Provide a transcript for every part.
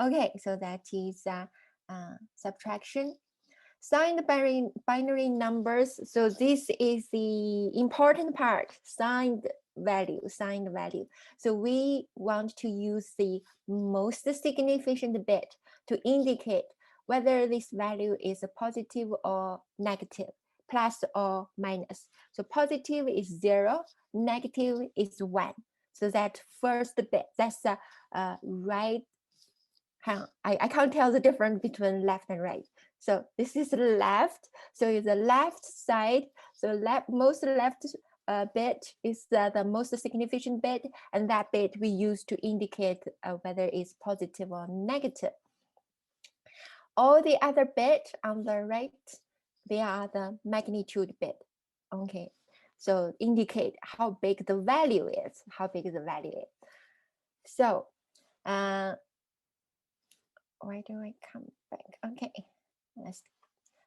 Okay, so that is subtraction. Signed binary numbers. So this is the important part, signed value. So we want to use the most significant bit to indicate whether this value is a positive or negative, plus or minus. So positive is 0, negative is 1. So that first bit, that's the right. I can't tell the difference between left and right. So this is left. So it's the left side. So most left bit is the most significant bit, and that bit we use to indicate whether it's positive or negative. All the other bit on the right, they are the magnitude bit. Okay, so indicate how big the value is. So why do I come back? Okay,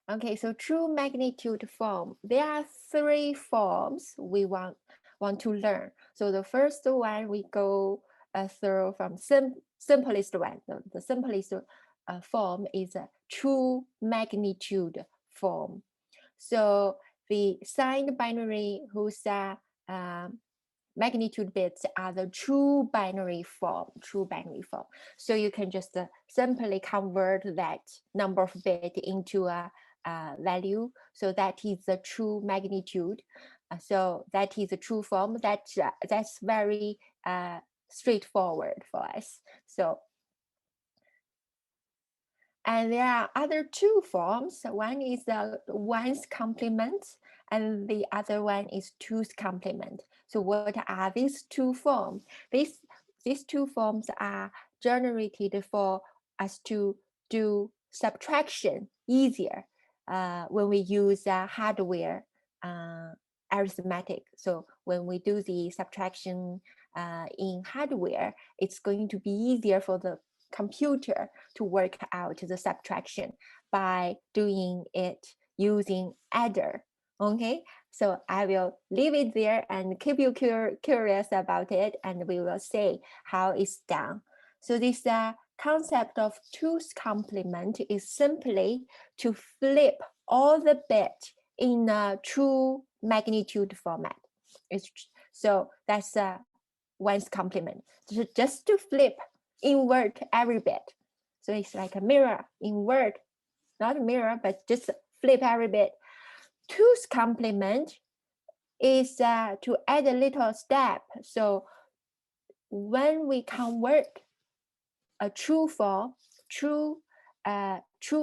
okay. So true magnitude form. There are 3 forms we want to learn. So the first one we go through from simplest one. The simplest form is a true magnitude form. So the signed binary whose magnitude bits are the true binary form. So you can just simply convert that number of bits into a value. So that is the true magnitude. So that is a true form. That's very straightforward for us. So, and there are other 2 forms. One is the 1's complement, and the other one is 2's complement. So what are these 2 forms? These 2 forms are generated for us to do subtraction easier when we use hardware arithmetic. So when we do the subtraction in hardware, it's going to be easier for the computer to work out the subtraction by doing it using adder. Okay, so I will leave it there and keep you curious about it, and we will see how it's done. So this concept of 2's complement is simply to flip all the bits in a true magnitude format. So that's 1's complement. So just to flip, invert every bit. So it's like a mirror, invert, not a mirror, but just flip every bit. 2's complement is to add a little step. So when we convert a true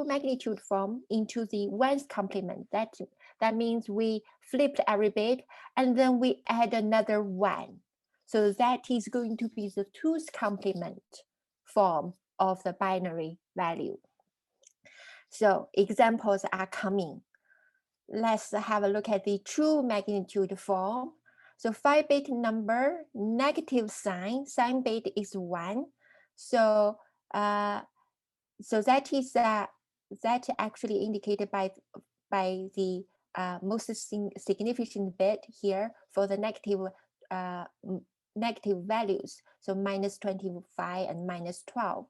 magnitude form into the 1's complement, that means we flipped every bit and then we add another 1. So that is going to be the 2's complement form of the binary value. So examples are coming. Let's have a look at the true magnitude form. So 5-bit number, negative sign bit is 1. So so that is that actually indicated by the most significant bit here for the negative values. So -25 and -12.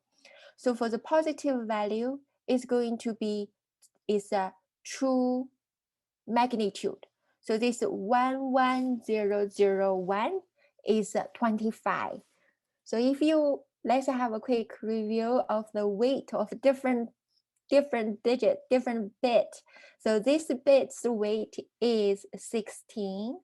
So for the positive value, is going to be a true magnitude. So this 11001 is 25. So if you, let's have a quick review of the weight of different bit. So this bit's weight is 16.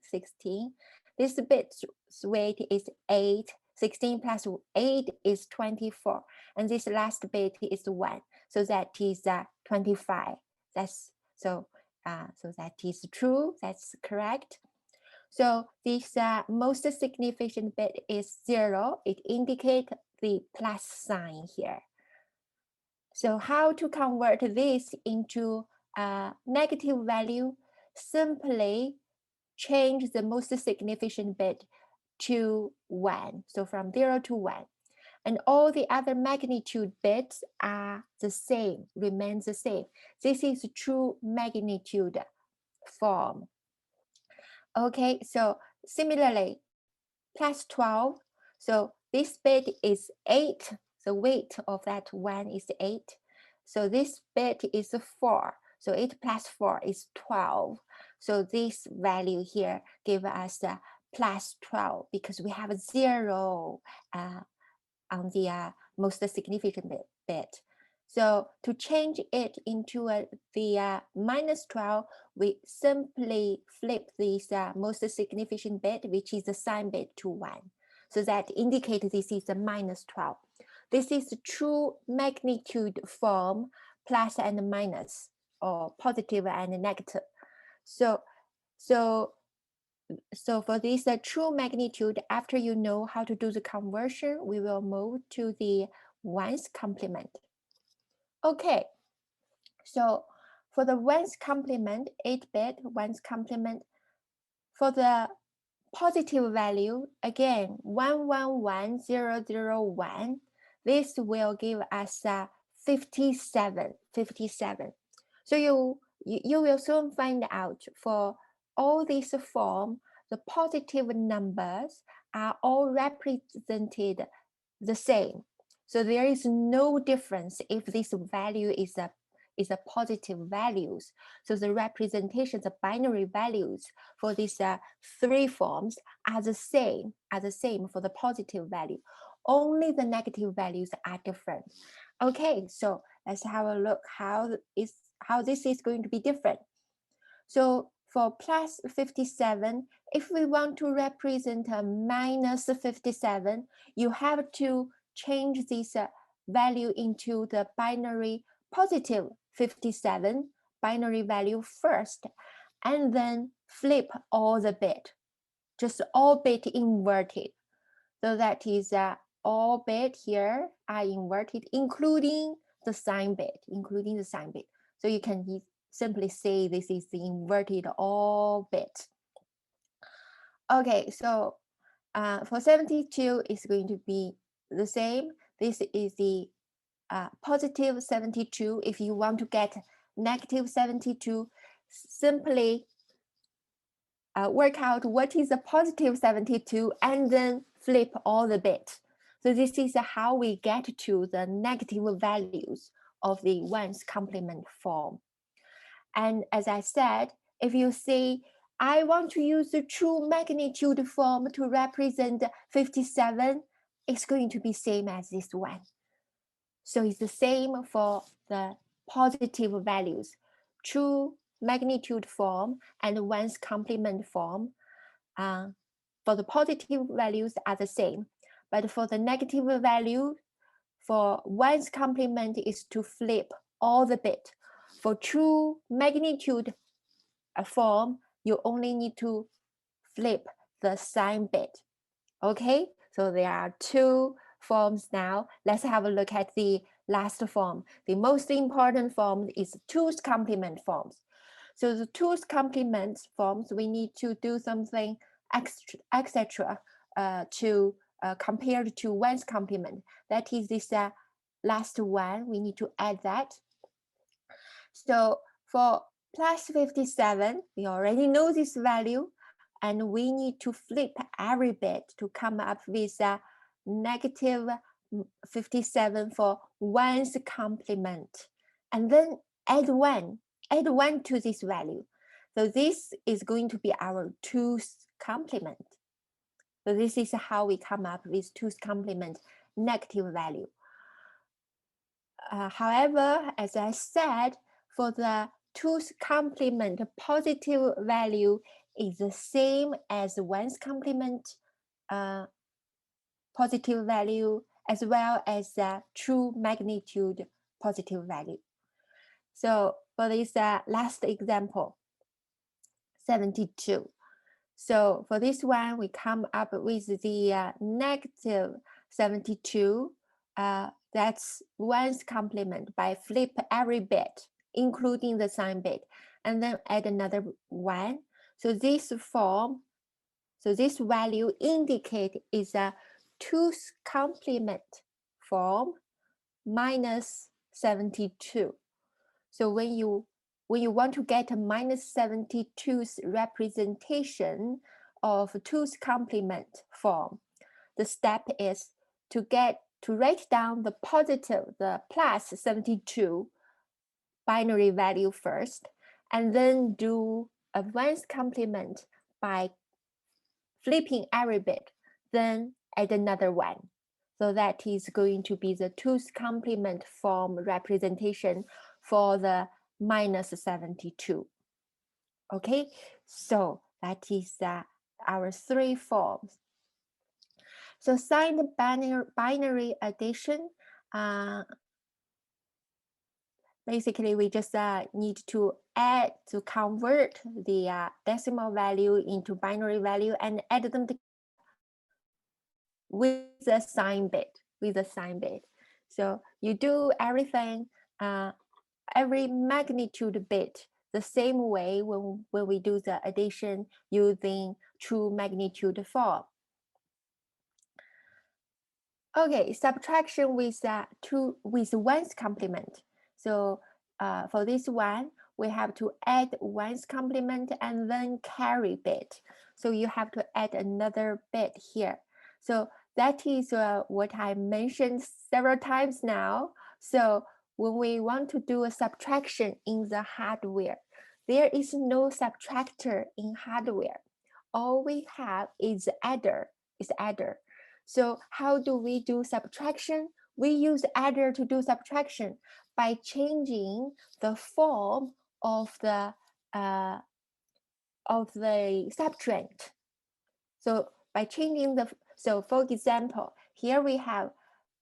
This bit's weight is 8. 16 plus 8 is 24. And this last bit is 1. So that is 25. So that is true. That's correct. So this most significant bit is 0. It indicates the plus sign here. So how to convert this into a negative value? Simply change the most significant bit to 1. So from 0 to 1. And all the other magnitude bits are the same, remains the same. This is true magnitude form. Okay, so similarly, plus 12. So this bit is 8. the weight of that 1 is 8. So this bit is 4. So 8 plus 4 is 12. So this value here give us plus 12 because we have a 0 on the most significant bit. So to change it into the minus 12, we simply flip this most significant bit, which is the sign bit, to 1. So that indicates this is a minus 12. This is the true magnitude form, plus and minus, or positive and negative. So for this true magnitude, after you know how to do the conversion, we will move to the 1's complement. Okay, so for the 1's complement, 8-bit 1's complement, for the positive value, again, 111001, this will give us 57. So you will soon find out for all these form, the positive numbers are all represented the same. So there is no difference if this value is a positive values. So the representations, the binary values for these 3 forms are the same for the positive value. Only the negative values are different. Okay, so let's have a look how this is going to be different. So for plus 57, if we want to represent a minus 57, you have to change this value into the binary positive 57 binary value first, and then flip all the bit, just all bit inverted. So that is all bit here are inverted, including the sign bit, So you can simply say this is the inverted all bit. Okay, so for 72 is going to be the same. This is the positive 72. If you want to get negative 72, simply work out what is a positive 72 and then flip all the bit. So this is how we get to the negative values of the 1's complement form. And as I said, if you say, I want to use the true magnitude form to represent 57, it's going to be same as this one. So it's the same for the positive values. True magnitude form and 1's complement form. For the positive values are the same, but for the negative value, for 1's complement is to flip all the bit. For true magnitude form, you only need to flip the sign bit. Okay, so there are 2 forms now. Let's have a look at the last form. The most important form is 2's complement forms. So the 2's complement forms, we need to do something etc. To compare to 1's complement. That is this last one. We need to add that. So for plus 57, we already know this value, and we need to flip every bit to come up with negative 57 for 1's complement, and then add 1 to this value. So this is going to be our 2's complement. So this is how we come up with 2's complement negative value. However, as I said, for the 2's complement, positive value is the same as 1's complement positive value, as well as the true magnitude positive value. So for this last example, 72. So for this one, we come up with the negative 72. That's 1's complement by flip every bit, including the sign bit, and then add another 1. So this form, so this value indicate is a 2's complement form minus 72. So when you want to get a minus 72's representation of 2's complement form, the step is to to write down the positive, the plus 72 binary value first, and then do a 1's complement by flipping every bit, then add another one. So that is going to be the 2's complement form representation for the minus 72. Okay, so that is our 3 forms. So signed binary addition, basically we just need to convert the decimal value into binary value and add them with a sign bit, So you do everything, every magnitude bit the same way when we do the addition using true magnitude form. Okay, subtraction with 1's complement. So for this one, we have to add 1's complement and then carry bit. So you have to add another bit here. So that is what I mentioned several times now. So when we want to do a subtraction in the hardware, there is no subtractor in hardware. All we have is adder. So how do we do subtraction? We use adder to do subtraction by changing the form of the subtrahend. So by changing so for example, here we have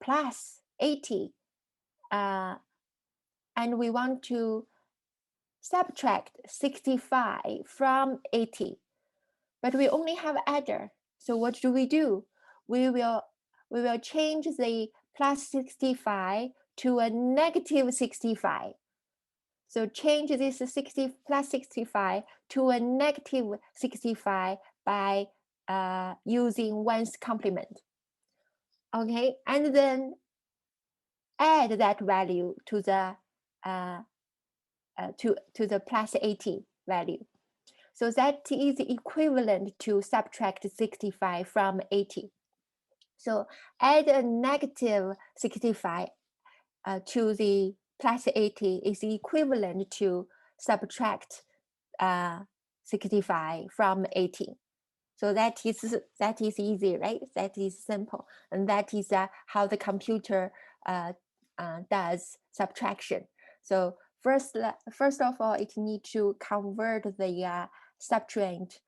plus 80, and we want to subtract 65 from 80, but we only have adder. So what do? We will change the plus 65 to a negative 65. So change this plus 65 to a negative 65 by using 1's complement. Okay, and then add that value to the the plus 80 value. So that is equivalent to subtract 65 from 80. So add a negative 65 to the plus 80 is equivalent to subtract 65 from 80. So that is easy, right? That is simple, and that is how the computer does subtraction. So first of all, it needs to convert the subtrahend,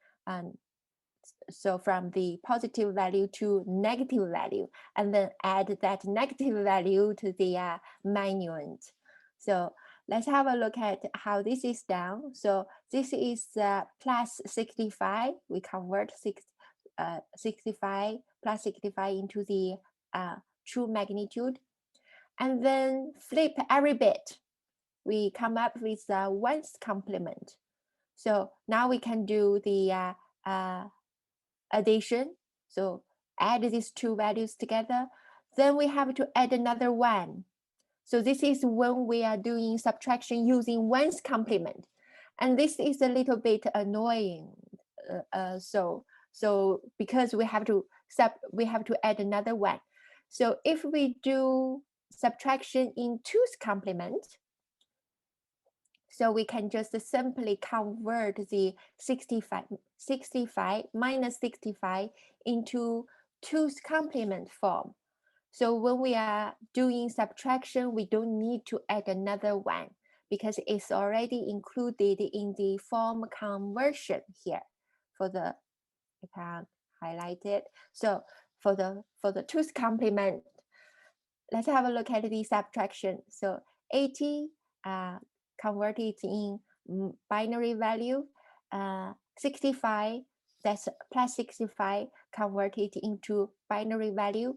so from the positive value to negative value, and then add that negative value to the minuend. So let's have a look at how this is done. So this is plus 65. We convert 65 plus 65 into the true magnitude, and then flip every bit. We come up with 1's complement. So now we can do the addition. So add these two values together. Then we have to add another one. So this is when we are doing subtraction using 1's complement. And this is a little bit annoying. So because we have to add another one. So if we do subtraction in 2's complement, so we can just simply convert the 65 minus 65 into 2's complement form. So when we are doing subtraction, we don't need to add another one because it's already included in the form conversion here. For the, I can highlight it. So for the 2's complement, let's have a look at the subtraction. So 80 converted in binary value, 65, that's plus 65 converted into binary value,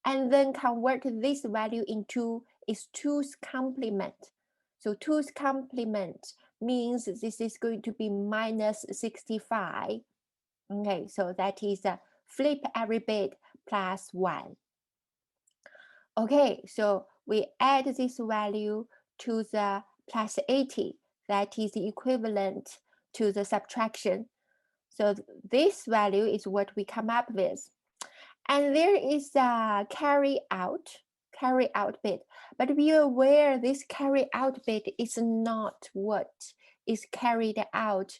and then convert this value into its 2's complement. So 2's complement means this is going to be minus 65. Okay, so that is flip every bit plus 1. Okay, so we add this value to the plus 80, that is equivalent to the subtraction. So this value is what we come up with. And there is a carry out bit, but be aware this carry out bit is not what is carried out,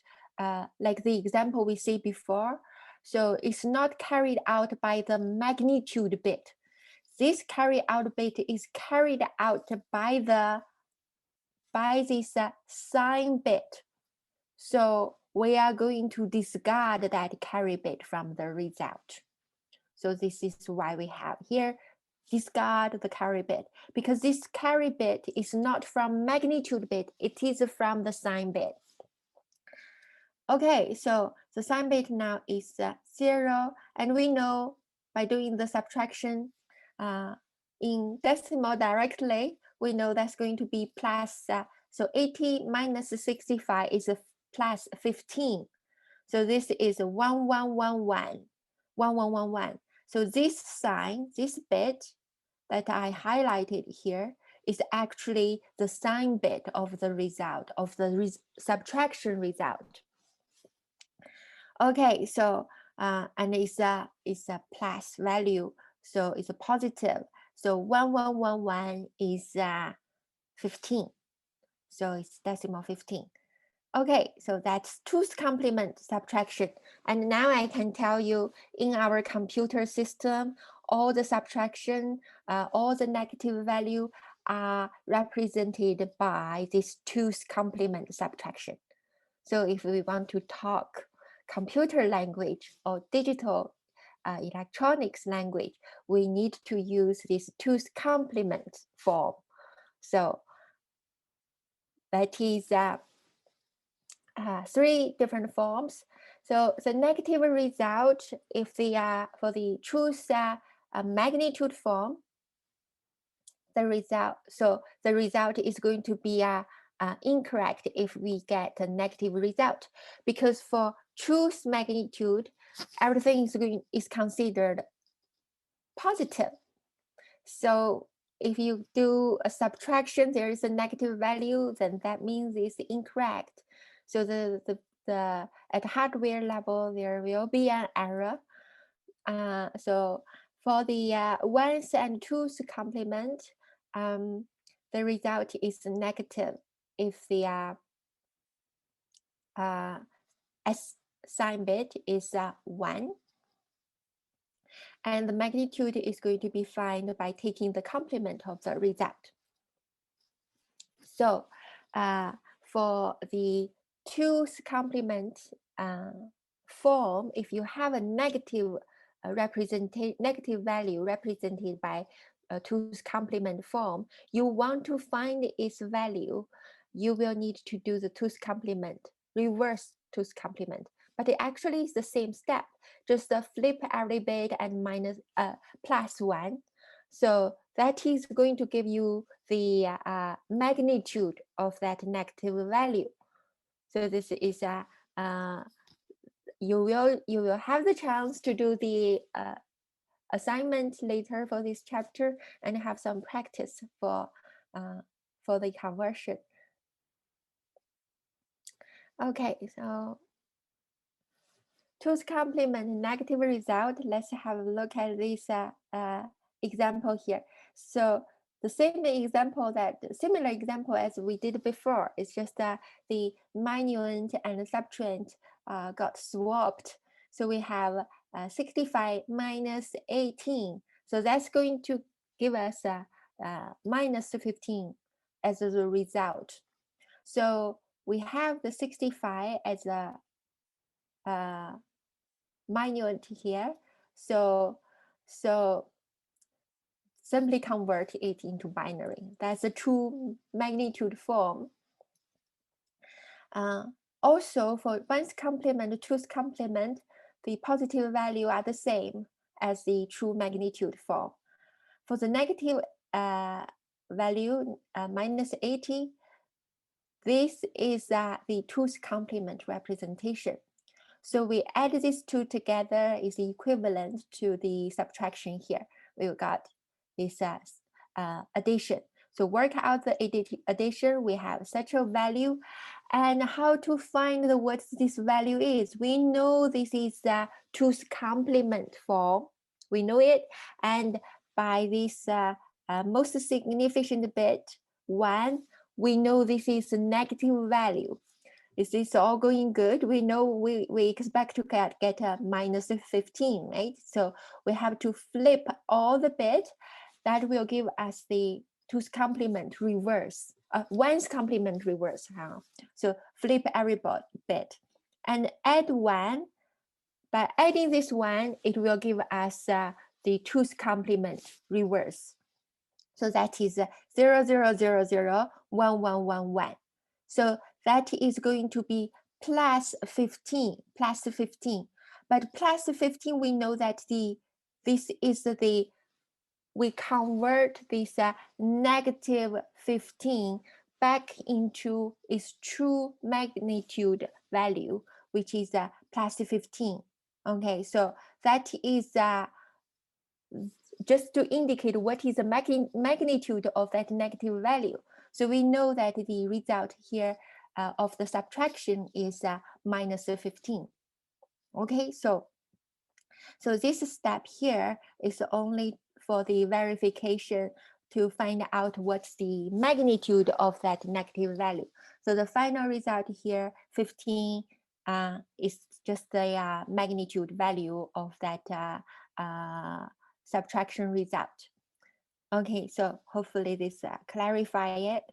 like the example we see before. So it's not carried out by the magnitude bit. This carry out bit is carried out by this sign bit. So we are going to discard that carry bit from the result. So this is why we have here discard the carry bit, because this carry bit is not from magnitude bit, it is from the sign bit. Okay, so the sign bit now is 0, and we know by doing the subtraction in decimal directly, we know that's going to be plus, so 80 minus 65 is plus 15. So this is 1111, 1111. So this sign, this bit that I highlighted here is actually the sign bit of the result, of the subtraction result. Okay, so and it's a plus value, so it's a positive. So 1111 is 15. So it's decimal 15. Okay, so that's 2's complement subtraction. And now I can tell you in our computer system, all the subtraction, all the negative value are represented by this 2's complement subtraction. So if we want to talk computer language or digital electronics language, we need to use this 2's complement form. So that is 3 different forms. So the negative result, if they are for the choose a magnitude form, the result is going to be incorrect if we get a negative result, because for choose magnitude, everything is considered positive. So if you do a subtraction, there is a negative value, then that means it's incorrect. So at hardware level, there will be an error. So for the 1's and 2's complement, the result is negative if the S sign bit is 1. And the magnitude is going to be found by taking the complement of the result. So for the 2's complement form, if you have a negative negative value represented by 2's complement form, you want to find its value, you will need to do the 2's complement, reverse 2's complement. But it actually is the same step, just flip every bit and minus plus 1. So that is going to give you the magnitude of that negative value. So this is you will have the chance to do the assignment later for this chapter and have some practice for the conversion. Okay, so 2's complement negative result. Let's have a look at this example here. So the similar example as we did before. It's just the minuend and the subtrahend got swapped. So we have 65 minus 18. So that's going to give us minus 15 as the result. So we have the 65 as a minuend here. So simply convert it into binary. That's a true magnitude form. Also, for 1's complement, 2's complement, the positive value are the same as the true magnitude form. For the negative value, minus 80, this is the 2's complement representation. So we add these two together is equivalent to the subtraction here. We've got this addition. So work out the addition, we have such a value. And how to find what this value is? We know this is the 2's complement form. we know it. And by this most significant bit 1, we know this is a negative value. Is this all going good? We know we expect to get a minus 15, right? So we have to flip all the bit. That will give us the 2's complement reverse, 1's complement reverse. So flip every bit and add 1. By adding this 1, it will give us the 2's complement reverse. So that is 0, 0, 0, 0, 1, 1, 1, 1. So that is going to be plus 15, plus 15. But plus 15, we know that this is we convert this negative 15 back into its true magnitude value, which is plus 15. Okay, so that is just to indicate what is the magnitude of that negative value. So we know that the result here of the subtraction is minus 15. Okay, so this step here is only for the verification to find out what's the magnitude of that negative value. So the final result here, 15, is just the magnitude value of that subtraction result. Okay, so hopefully this clarify it.